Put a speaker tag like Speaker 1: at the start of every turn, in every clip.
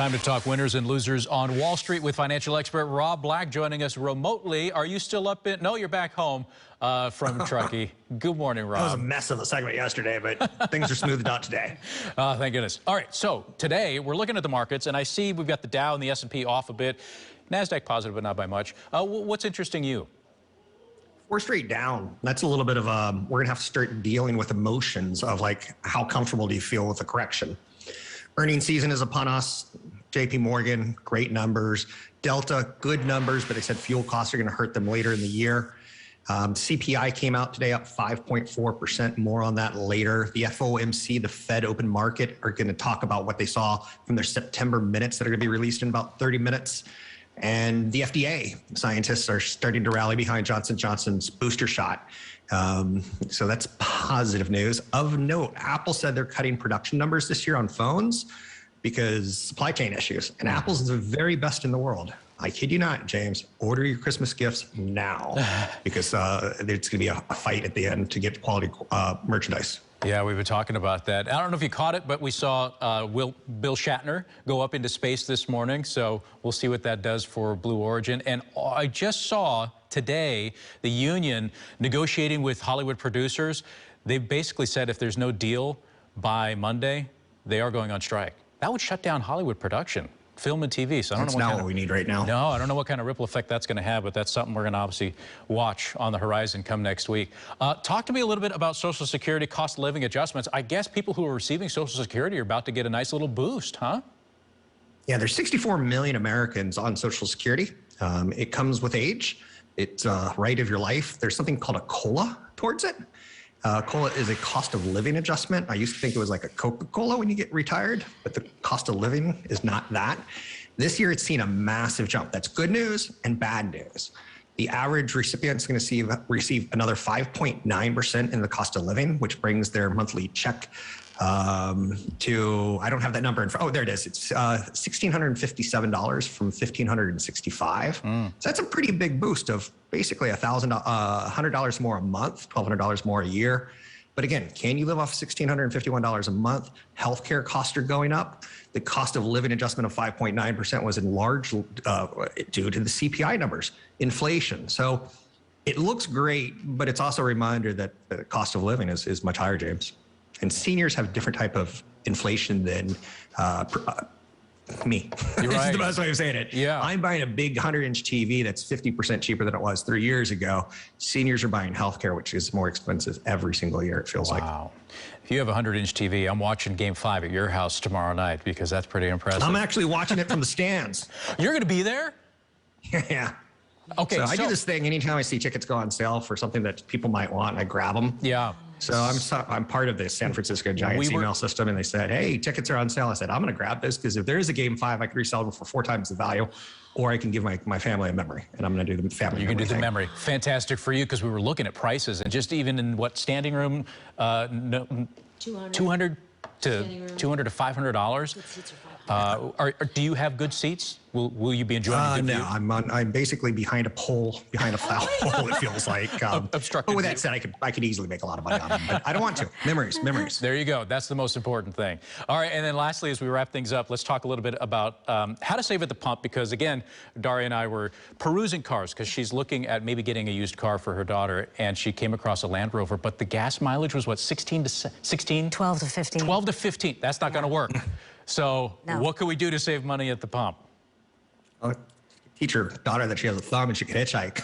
Speaker 1: Time to talk winners and losers on Wall Street with financial expert Rob Black joining us remotely. Are you still up in? No, you're back home from Truckee. Good morning, Rob.
Speaker 2: That was a mess of a segment yesterday, but things are smoothed out today.
Speaker 1: Thank goodness. All right, so today we're looking at the markets, and I see we've got the Dow and the S&P off a bit. NASDAQ positive, but not by much. What's interesting you?
Speaker 2: We're straight down. That's a little bit of we're going to have to start dealing with emotions of like, how comfortable do you feel with the correction? Earnings season is upon us. JP Morgan, great numbers. Delta, good numbers, but they said fuel costs are going to hurt them later in the year. CPI came out today up 5.4%. More on that later. The FOMC, the Fed Open Market, are going to talk about what they saw from their September minutes that are going to be released in about 30 minutes. And the FDA, scientists are starting to rally behind Johnson & Johnson's booster shot. So that's positive news. Of note, Apple said they're cutting production numbers this year on phones because supply chain issues. And Apple's the very best in the world. I kid you not, James. Order your Christmas gifts now because it's going to be a fight at the end to get quality merchandise.
Speaker 1: Yeah, we've been talking about that. I don't know if you caught it, but we saw Bill Shatner go up into space this morning. So we'll see what that does for Blue Origin. And I just saw today the union negotiating with Hollywood producers. They basically said if there's no deal by Monday, they are going on strike. That would shut down Hollywood production, film and TV. So I don't
Speaker 2: That's
Speaker 1: know
Speaker 2: not what we need right now.
Speaker 1: No, I don't know what kind of ripple effect that's going to have, but that's something we're going to obviously watch on the horizon come next week. Talk to me a little bit about Social Security cost of living adjustments. I guess people who are receiving Social Security are about to get a nice little boost, huh?
Speaker 2: Yeah, there's 64 million Americans on Social Security. It comes with age. It's a right of your life. There's something called a COLA towards it. COLA is a cost of living adjustment. I used to think it was like a Coca-Cola when you get retired, but the cost of living is not that. This year, it's seen a massive jump. That's good news and bad news. The average recipient is going to receive another 5.9% in the cost of living, which brings their monthly check to, I don't have that number in front. Oh, there it is. It's $1,657 from $1,565. So that's a pretty big boost of basically $100 more a month, $1,200 more a year. But again, can you live off $1,651 a month? Healthcare costs are going up. The cost of living adjustment of 5.9% was in large due to the CPI numbers, inflation. So it looks great, but it's also a reminder that the cost of living is much higher, James. And seniors have a different type of inflation than me.
Speaker 1: You're
Speaker 2: This
Speaker 1: right.
Speaker 2: is the best way of saying it.
Speaker 1: Yeah.
Speaker 2: I'm buying a big 100-inch TV that's 50% cheaper than it was 3 years ago. Seniors are buying healthcare, which is more expensive every single year, it feels like.
Speaker 1: Wow. If you have a 100-inch TV, I'm watching Game 5 at your house tomorrow night because that's pretty impressive.
Speaker 2: I'm actually watching it from the stands.
Speaker 1: You're going to be there?
Speaker 2: Yeah.
Speaker 1: Okay.
Speaker 2: So I do this thing anytime I see tickets go on sale for something that people might want, I grab them.
Speaker 1: Yeah.
Speaker 2: So I'm part of the San Francisco Giants email system, and they said, hey, tickets are on sale. I said, I'm going to grab this because if there is a Game 5, I could resell them for 4 times the value, or I can give my family a memory, and I'm going to do the family.
Speaker 1: You can do the
Speaker 2: thing.
Speaker 1: memory. Fantastic for you because we were looking at prices and just even in what standing room, $200 to $500. Do you have good seats? Will you be enjoying the good view?
Speaker 2: No, I'm basically behind a pole, behind a foul pole, it feels like.
Speaker 1: Obstructed
Speaker 2: but with
Speaker 1: view.
Speaker 2: that said, I could easily make a lot of money on them, but I don't want to. Memories.
Speaker 1: There you go. That's the most important thing. All right, and then lastly, as we wrap things up, let's talk a little bit about how to save at the pump because, again, Daria and I were perusing cars because she's looking at maybe getting a used car for her daughter, and she came across a Land Rover, but the gas mileage was, what, 16 to 16?
Speaker 3: 12 to 15.
Speaker 1: 12 to 15. That's not going to work. So what can we do to save money at the pump?
Speaker 2: Teach her daughter that she has a thumb and she can hitchhike.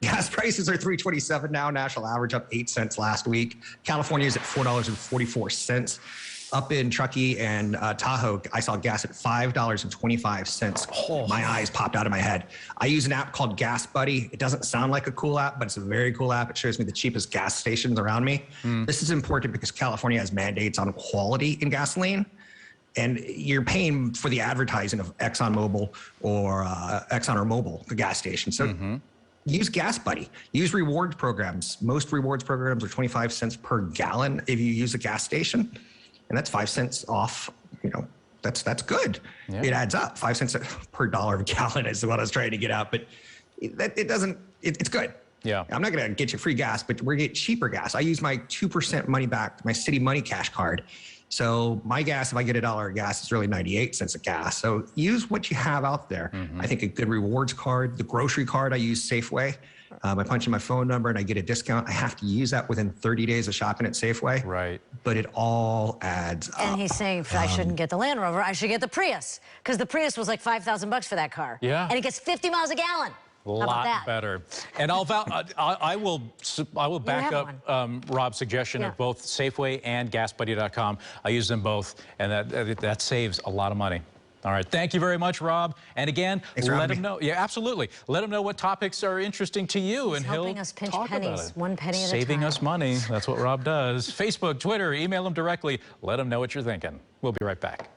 Speaker 2: Gas prices are $3.27 now. National average up 8 cents last week. California is at $4.44. Up in Truckee and Tahoe, I saw gas at $5.25. Oh. My eyes popped out of my head. I use an app called Gas Buddy. It doesn't sound like a cool app, but it's a very cool app. It shows me the cheapest gas stations around me. This is important because California has mandates on quality in gasoline. And you're paying for the advertising of ExxonMobil or Exxon or Mobil, the gas station. So use Gas Buddy. Use rewards programs. Most rewards programs are 25 cents per gallon if you use a gas station. And that's 5 cents off, that's good. Yeah. It adds up. 5 cents per dollar a gallon is what I was trying to get out, but it's good.
Speaker 1: Yeah.
Speaker 2: I'm not going to get you free gas, but we're going to get cheaper gas. I use my 2% money back, my City Money Cash card. So my gas, if I get $1 of gas, it's really 98 cents a gas. So use what you have out there. I think a good rewards card, the grocery card, I use Safeway. I punch in my phone number and I get a discount. I have to use that within 30 days of shopping at Safeway.
Speaker 1: Right.
Speaker 2: But it all adds up.
Speaker 3: And he's saying I shouldn't get the Land Rover, I should get the Prius, because the Prius was like $5,000 for that car.
Speaker 1: Yeah.
Speaker 3: And it gets 50 miles a gallon.
Speaker 1: A
Speaker 3: How about
Speaker 1: lot
Speaker 3: that?
Speaker 1: better. And I will back
Speaker 3: have
Speaker 1: up Rob's suggestion of both Safeway and GasBuddy.com. I use them both, and that saves a lot of money. All right, thank you very much, Rob. And again, let him know. Yeah, absolutely. Let him know what topics are interesting to you, and he'll
Speaker 3: helping us pinch
Speaker 1: talk
Speaker 3: pennies,
Speaker 1: about it.
Speaker 3: one penny at a
Speaker 1: Saving
Speaker 3: time.
Speaker 1: us money. That's what Rob does. Facebook, Twitter, email him directly. Let him know what you're thinking. We'll be right back.